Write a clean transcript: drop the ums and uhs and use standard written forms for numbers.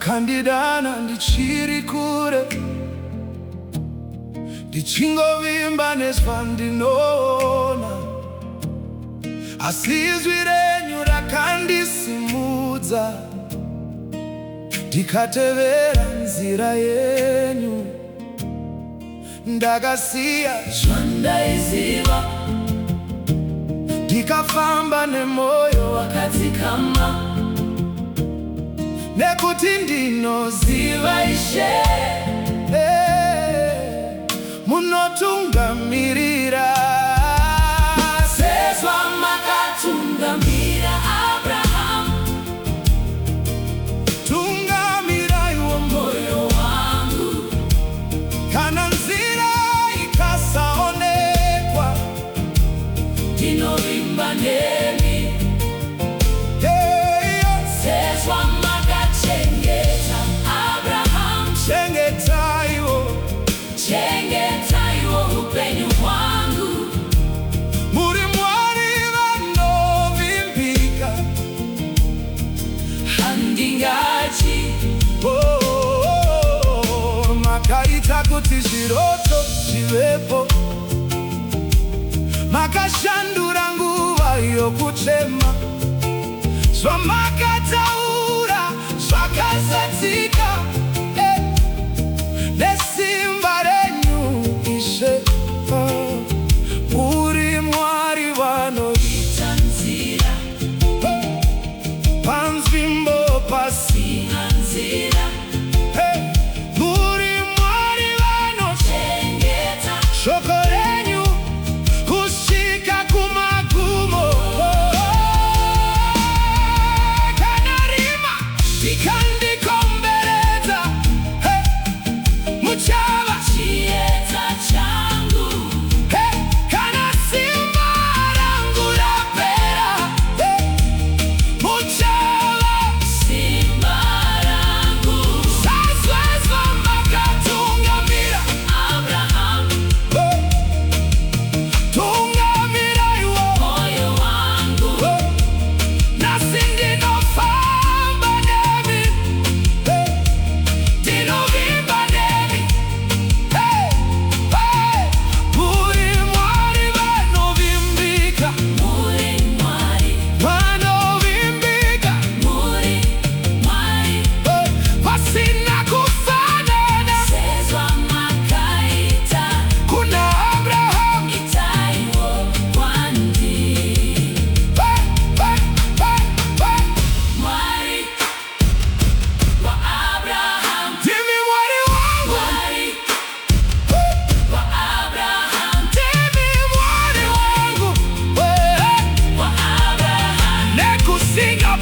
Twakandidana ndichiri kure, ndichingovimba nezvandinoona, asi izwi renyu rakandisimudza, ndikatevera nzira yenyu. Ndakasiya zvandaiziva, ndikafamba nemwoyo wakadzikama, nekuti ndinoziva Ishe munotungamirira. Sezva makatungamira Abrahamu, tungamiraiwo moyo wangu. Kana nzira ikasaonekwa, ndinovimba nemi. Sezva makachengeta Abrahamu, chengetaiwo upenyu hwangu. Muri Mwari vanovimbika, handingatyi. Makaita kuti zviroto zvivepo, makashandura nguva yokuchema. Zvamakataura zvakasatika, nesimba renyu Ishe. Muri Mwari vanoita nzira, panzvimbo pasina nzira. Muri Mwari vanochengeta shoko renyu kusvika kumagumo. Kana rima rikandikomberedza, muchava chiedza changu. Kana simba rangu rapera, muchava simba rangu. Sezva makatungamira Abrahamu, tungamiraiwo moyo wangu. Nasi ndinofamba nemi, ndinovimba nemi. Muri Mwari vanovimbika, pasina kufanana. Sezva makaita kuna Abrahamu, itaiwo kwandiri. Mwari wa Abrahamu, ndimi Mwari wangu. Mwari wa Abrahamu, ndimi Mwari wangu. Wa Abrahamu, nekusinga